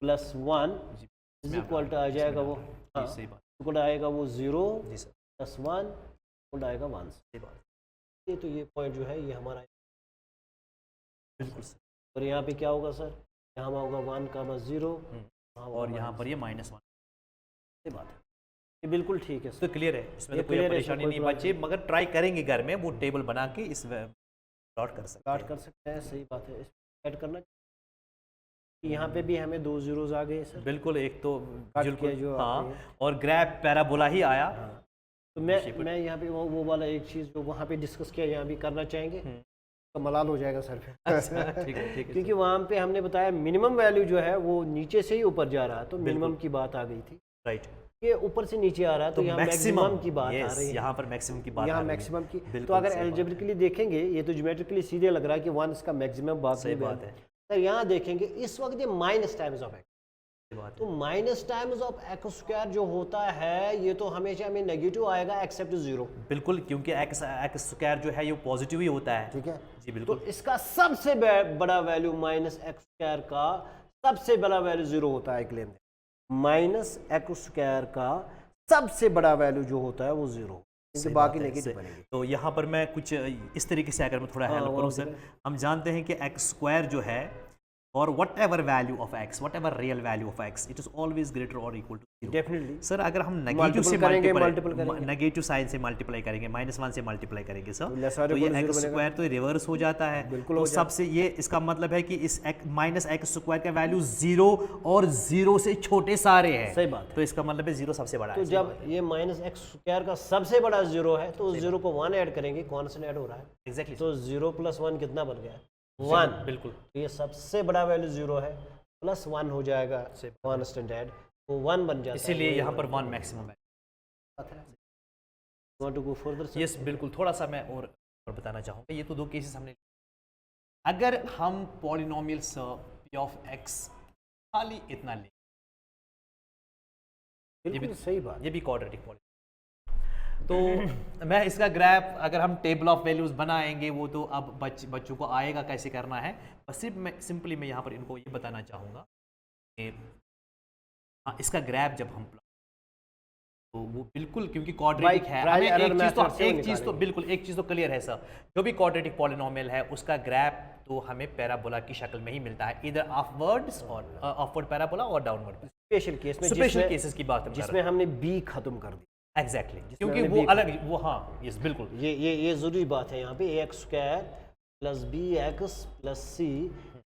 + 1 = आ जाएगा वो, हाँ सही बात, इक्वल आएगा वो 0 जी सर, + 1 इक्वल आएगा 1। सही बात। तो ये पॉइंट जो है ये हमारा बिल्कुल सर। और यहाँ पे क्या होगा सर, यहाँ होगा 1,0 और यहाँ पर ये -1। सही बात है, ये बिल्कुल ठीक है तो क्लियर है, इसमें तो कोई परेशानी नहीं। बच्चे मगर ट्राई करेंगे घर में, वो टेबल बना के इस प्लॉट कर सकते हैं। सही बात है, ऐड करना। यहाँ पे भी हमें 2 zeros आ गए सर, बिल्कुल, एक तो बिल्कुल जो हाँ, और ग्राफ पैराबोला ही आया। हाँ। तो मैं यहाँ पे वो वाला एक चीज़ जो वहाँ पे डिस्कस किया यहाँ भी करना चाहेंगे, तो मलाल हो जाएगा सर फिर। अच्छा, ठीक है क्योंकि वहाँ पे हमने बताया मिनिमम वैल्यू जो है वो नीचे से ही ऊपर जा रहा है, तो मिनिमम की बात आ गई थी। राइट, ये ऊपर से नीचे आ रहा है, तो यहाँ मैक्सिमम की बात आ रही है। यहाँ पर मैक्सिमम की बात यहाँ मैक्सिमम की। तो अगर एल्जेब्रिकली देखेंगे, ये तो ज्योमेट्रिकली सीधे लग रहा है कि 1 इसका मैक्सिमम बात है। तो यहाँ देखेंगे इस वक्त ये -टाइम्स ऑफ x, तो -टाइम्स ऑफ x² जो होता है ये तो हमेशा हमें नेगेटिव आएगा एक्सेप्ट 0। बिल्कुल, क्योंकि x² जो है ये पॉजिटिव ही होता है। ठीक है जी बिल्कुल। तो इसका सबसे बड़ा वैल्यू -x² का सबसे बड़ा वैल्यू 0 होता है। क्लेम -x² का सबसे बड़ा वैल्यू जो होता है वो 0, क्योंकि बाकी नेगेटिव बनेगी। तो यहाँ पर मैं कुछ इस तरीके से अगर मैं थोड़ा हेल्प करूँ सर, हम जानते हैं कि x² जो है और whatever value of x, whatever real value of x, it is always greater or equal to 0. Definitely sir अगर हम नेगेटिव से नेगेटिव साइन से मल्टीप्लाई करेंगे, -1 से मल्टीप्लाई करेंगे सर, तो ये x² तो रिवर्स हो जाता है। तो सबसे ये इसका मतलब है कि इस -x² का वैल्यू 0 और 0 से छोटे सारे हैं। सही बात। तो इसका मतलब है 0 सबसे बड़ा है। तो जब ये -x² का सबसे बड़ा 0 है तो 0 को 1 ऐड करेंगे, कॉन्स्टेंट ऐड हो रहा है। एग्जैक्टली। तो 0 + 1 कितना बन गया? 1। बिल्कुल। तो ये सबसे बड़ा वैल्यू 0 है, +1 हो जाएगा कॉन्स्टेंट ऐड, तो 1 बन जाता है। इसीलिए यहाँ पर 1 मैक्सिमम है। Want to go further? Yes बिल्कुल, थोड़ा सा मैं और बताना चाहूँगा। ये तो 2 केसेस हमने, अगर हम पॉलिनोमियल्स p ऑफ x खाली इतना ले, बिल्कुल सही बात। ये भी क्वाड्रेटिक पॉलिनोमियल। तो मैं इसका ग्राफ अगर हम टेबल ऑफ वैल्यूज बनाएंगे वो तो अब बच्चों को आएगा कैसे करना है, बस सिंपली मैं यहाँ पर इनको ये बताना चाहूँगा कि हाँ, इसका ग्राफ जब हम तो वो बिल्कुल क्योंकि क्वाड्रेटिक है, हमें एक चीज़ तो क्लियर है सर, जो भी क्वाड्रेटिक पॉलिनोमियल है उसका ग्राफ तो हमें पैराबोला की शक्ल में ही मिलता है, इधर अपवर्ड्स और अपवर्ड पैराबोला और डाउनवर्ड। स्पेशल केसेस की बात जिसमें हमने बी खत्म कर दी। एग्जैक्टली क्योंकि वो अलग वो हाँ यस बिल्कुल ये जरूरी बात है यहाँ पे x square plus b x plus c,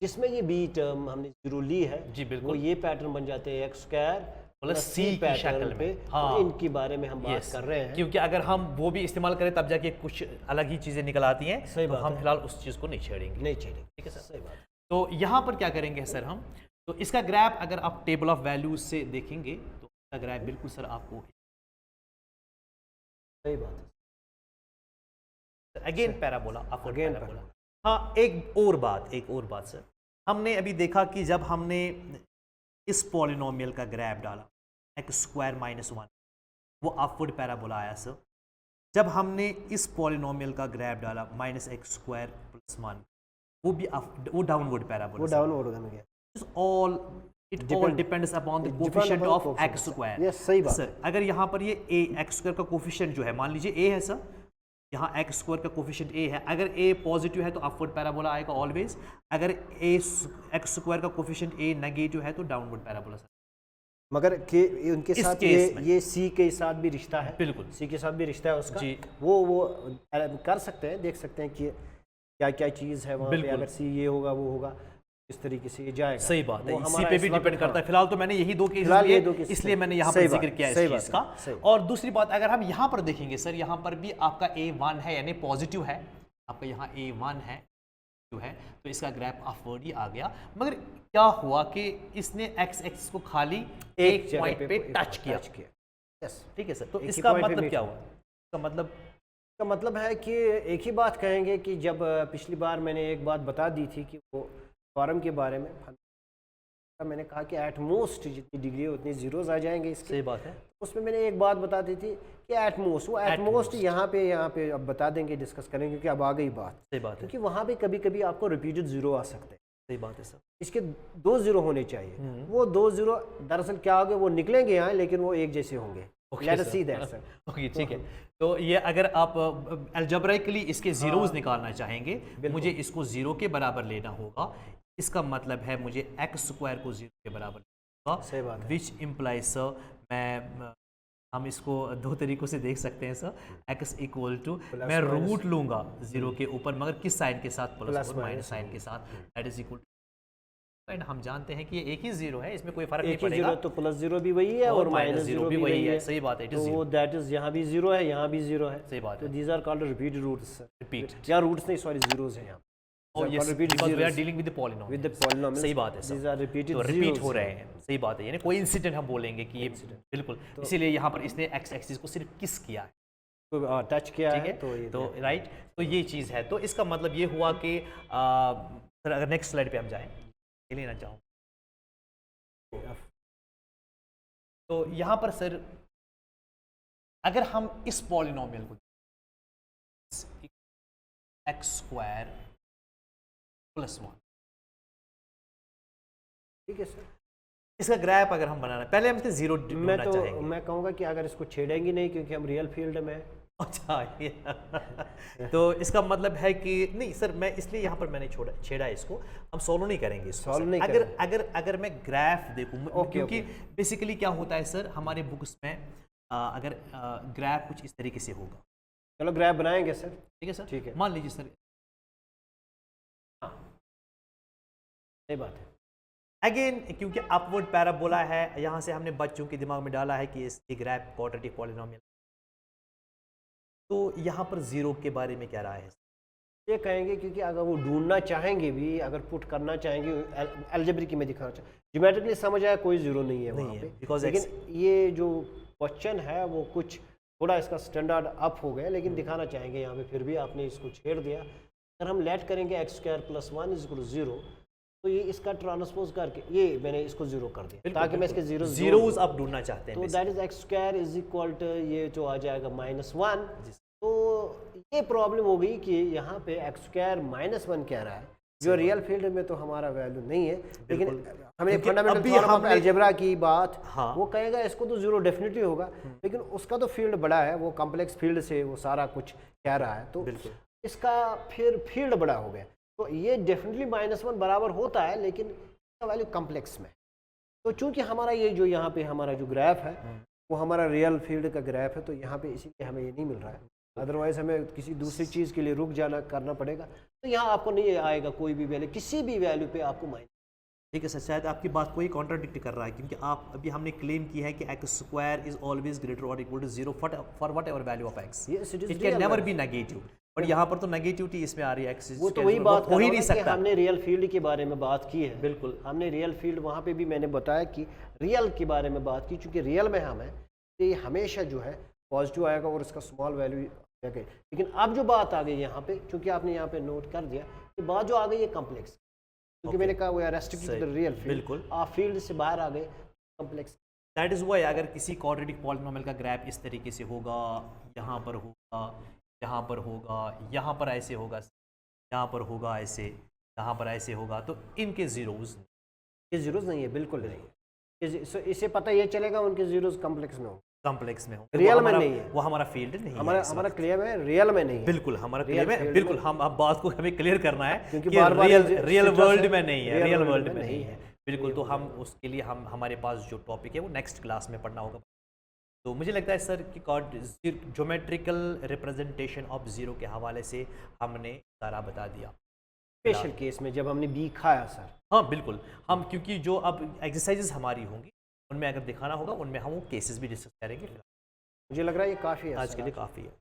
जिसमें ये बी टर्म हमने जीरो ली है जी बिल्कुल, वो ये पैटर्न बन जाते हैं एक्स स्क्वायर प्लस सी की शक्ल में। हाँ तो इनके बारे में हम बात कर रहे हैं, क्योंकि अगर हम वो भी इस्तेमाल करें तब जाके कुछ अलग ही चीज़ें निकल आती हैं। सही तो बात हम है। फिलहाल उस चीज़ को नहीं छेड़ेंगे, ठीक है सर, सही बात। तो यहाँ पर क्या करेंगे सर हम, तो इसका ग्राफ अगर आप टेबल ऑफ वैल्यूज से देखेंगे तो इसका ग्राफ बिल्कुल सर आपको सही बात है, अगेन पैराबोला अपवर्ड पैराबोला। हाँ एक और बात सर, हमने अभी देखा कि जब हमने इस पॉलिनोमियल का ग्राफ डाला एक्स स्क्वायर माइनस 1 वो अपवर्ड पैराबोला आया सर, जब हमने इस पॉलिनोमियल का ग्राफ डाला माइनस एक्स स्क्वायर प्लस 1 वो डाउनवर्ड पैराबोला, वो डाउनवर्ड हो गया। It all depends upon the coefficient of x square। yes, सही बात सर अगर यहाँ पर ये a x स्क्वायर का कोफिशिएंट जो है, मान लीजिए a है सर, यहाँ x स्क्वायर का कोफिशिएंट a है, अगर a पॉजिटिव है तो अपवर्ड पैराबोला आएगा ऑलवेज, अगर x स्क्वायर का कोफिशिएंट a नेगेटिव है तो डाउनवर्ड पैराबोला सर। मगर के उनके साथ ये सी के साथ भी रिश्ता है, बिल्कुल सी के साथ भी रिश्ता है उसका जी, वो कर सकते हैं, देख सकते हैं कि क्या क्या चीज़ है वहाँ पे, अगर सी ये होगा वो होगा, इस तरीके से ये जाएगा। सही बात है, इसी पे भी डिपेंड करता है। फिलहाल तो मैंने यही दो केस लिए, इसलिए मैंने यहाँ पर जिक्र किया इस चीज़ का। और दूसरी बात अगर हम यहाँ पर देखेंगे सर, यहाँ पर भी आपका a1 है यानी पॉजिटिव है, आपका यहाँ a1 है जो है, तो इसका ग्राफ अपवर्ड ही आ गया। मगर क्या हुआ कि इसने एक्स एक्सिस को खाली एक पॉइंट पे टच किया। ठीक है सर, तो इसका मतलब क्या हुआ? इसका मतलब है कि एक ही बात कहेंगे कि जब पिछली बार मैंने एक बात बता दी थी कि वो फॉर्म के बारे में मैंने कहा कि एट मोस्ट जितनी डिग्री है उतनी जीरोज आ जाएंगे इसकी। सही बात है। उसमें मैंने एक बात बता दी थी कि एट मोस्ट, वो एट मोस्ट यहाँ पे अब बता देंगे, डिस्कस करेंगे क्योंकि अब आ गई बात। सही बात है, क्योंकि वहाँ पे कभी कभी आपको रिपीटेड जीरो आ सकते हैं। सही बात है सर, इसके 2 जीरो होने चाहिए, वो 2 जीरो दरअसल क्या होंगे, वो निकलेंगे यहाँ लेकिन वो एक जैसे होंगे। Let us see that sir. Okay ठीक है, तो ये अगर आप अलजेब्राइकली इसके जीरोज निकालना चाहेंगे, मुझे इसको जीरो के बराबर लेना होगा, इसका मतलब है मुझे एक्स स्क्वायर को 0 के बराबर होगा। सही बात है। विच इम्प्लाइज सर हम इसको 2 तरीक़ों से देख सकते हैं सर, x इक्वल टू मैं रूट लूंगा 0 के ऊपर, मगर किस साइन के साथ, प्लस और माइनस साइन के साथ, that is equal to, and हम जानते हैं कि ये एक ही 0 है, इसमें कोई फर्क नहीं पड़ेगा। तो प्लस 0 भी वही है और माइनस 0 भी वही है। सही बात है, तो दैट इज यहाँ भी 0 है, यहाँ भी 0 है। सही बात है। तो these are called repeated roots. Repeat या रूट्स नहीं, सॉरी जीरोस हैं यहाँ। Yes, because we are dealing with the polynomial. With the polynomial. सही बात है सर। These are repeated तो रिपीट हो रहे हैं। सही बात है, यानी कोई इंसिडेंट हम बोलेंगे कि ये बिल्कुल, इसीलिए यहाँ पर इसने एक्स एक्सिस को सिर्फ किस किया है, तो टच किया है, तो राइट, तो ये चीज़ है। तो इसका मतलब ये हुआ कि सर अगर नेक्स्ट स्लाइड पे हम जाएं, ये लेना चाहूँ तो यहाँ पर सर अगर हम इस पॉलिनोमियल को एक्स स्क्वायर प्लस 1, ठीक है सर, इसका ग्राफ अगर हम बनाना, पहले हम इसके 0 ढूंढना चाहेंगे। मैं कहूँगा कि अगर इसको छेड़ेंगे नहीं क्योंकि हम रियल फील्ड में। अच्छा तो इसका मतलब है कि नहीं सर, मैं इसलिए यहाँ पर मैंने छेड़ा इसको, हम सॉल्व नहीं करेंगे इसको। सॉल्व नहीं अगर अगर अगर मैं ग्राफ देखूँ, क्योंकि बेसिकली क्या होता है सर हमारे बुक्स में अगर ग्राफ कुछ इस तरीके से होगा। चलो ग्राफ बनाएंगे सर, ठीक है सर, ठीक है। मान लीजिए सर, सही बात है, अगेन क्योंकि अपवर्ड पैराबोला है, यहाँ से हमने बच्चों के दिमाग में डाला है कि इसकी ग्राफ क्वाड्रेटिक पॉलिनोमियल, तो यहाँ पर 0 के बारे में क्या राय है? ये कहेंगे क्योंकि अगर वो ढूंढना चाहेंगे भी, अगर पुट करना चाहेंगे, अलजेब्रिक में दिखाना चाहेंगे, ज्योमेट्रिकली समझ आया कोई 0 नहीं है वहाँ पे, बिकॉज लेकिन ये जो क्वेश्चन है वो कुछ थोड़ा इसका स्टैंडर्ड अप हो गया, लेकिन दिखाना चाहेंगे यहाँ पे, फिर भी आपने इसको छेड़ दिया। अगर हम लेट करेंगे X square plus 1 is equal to 0, तो ये इसका ट्रांसपोज करके ये मैंने इसको जीरो कर दिया ताकि मैं इसके जीरोस आप ढूंढना चाहते हैं। तो that is X square is equal to ये जो आ जाएगा -1। तो ये प्रॉब्लम हो गई कि यहाँ पे एक्स स्क्वायर -1 कह रहा है, जो रियल फील्ड में तो हमारा वैल्यू नहीं है, लेकिन हमें फंडामेंटल थ्योरम ऑफ अलजेब्रा की बात वो कहेगा इसको तो जीरो डेफिनेटली होगा, लेकिन उसका तो फील्ड बड़ा है, वो कॉम्प्लेक्स फील्ड से वो सारा कुछ कह रहा है, तो इसका फिर फील्ड बड़ा हो गया, तो ये डेफिनेटली -1 बराबर होता है, लेकिन इसका वैल्यू कॉम्प्लेक्स में। तो चूंकि हमारा ये जो यहाँ पे हमारा जो ग्राफ है वो हमारा रियल फील्ड का ग्राफ है, तो यहाँ पे इसीलिए हमें ये नहीं मिल रहा है, अदरवाइज हमें किसी दूसरी चीज़ के लिए रुक जाना करना पड़ेगा। तो यहाँ आपको नहीं आएगा कोई भी वैल्यू, किसी भी वैल्यू पे आपको माइनस। ठीक है सर, शायद आपकी बात को ही कॉन्ट्राडिक्ट कर रहा है, क्योंकि आप अभी हमने क्लेम की है कि x square is always greater और equal to 0 for whatever value of x, it can never be negative, but यहाँ पर तो नेगेटिविटी इसमें आ रही है, एक्स वो तो वही बात हो ही नहीं सकता। हमने रियल फील्ड के बारे में बात की है, बिल्कुल हमने रियल फील्ड वहाँ पे भी मैंने बताया कि रियल के बारे में बात की, चूँकि रियल में हम है तो ये हमेशा जो है पॉजिटिव आएगा और इसका स्मॉल वैल्यू आएगा। लेकिन अब जो बात आ गई यहाँ पे, क्योंकि आपने यहाँ पे नोट कर दिया कि बात जो आ गई है कॉम्प्लेक्स, क्योंकि मैंने कहा वो है restricted to the real field, बिल्कुल आप फील्ड से बाहर आ गए कॉम्प्लेक्स। दैट इज व्हाई अगर किसी क्वाड्रेटिक पॉलिनोमियल का ग्राफ इस तरीके से होगा, यहाँ पर होगा, यहाँ पर होगा, यहाँ पर ऐसे होगा, यहाँ पर होगा ऐसे, यहाँ पर ऐसे होगा, तो इनके जीरोज, ये जीरोज नहीं है, बिल्कुल नहीं। इससे पता ये चलेगा उनके जीरोज कॉम्प्लेक्स में हो, कॉम्प्लेक्स में हो, रियल में नहीं है, वो हमारा फील्ड नहीं है, हमारा क्लियर है, रियल में नहीं है, बिल्कुल हमारा क्लियर है, बिल्कुल हम अब बात को हमें क्लियर करना है क्योंकि कि रियल वर्ल्ड में नहीं है, रियल वर्ल्ड में नहीं है, बिल्कुल। तो हम उसके लिए हम हमारे पास जो टॉपिक है वो नेक्स्ट क्लास में पढ़ना होगा। तो मुझे लगता है सर कि ज्योमेट्रिकल रिप्रेजेंटेशन ऑफ जीरो के हवाले से हमने सारा बता दिया। स्पेशल केस में जब हमने बी खाया सर, हाँ बिल्कुल, हम क्योंकि जो अब एक्सरसाइजेस हमारी होंगी उनमें अगर दिखाना होगा उनमें हम वो केसेस भी डिस्कस करेंगे। मुझे लग रहा है ये काफ़ी है आज के लिए काफ़ी है।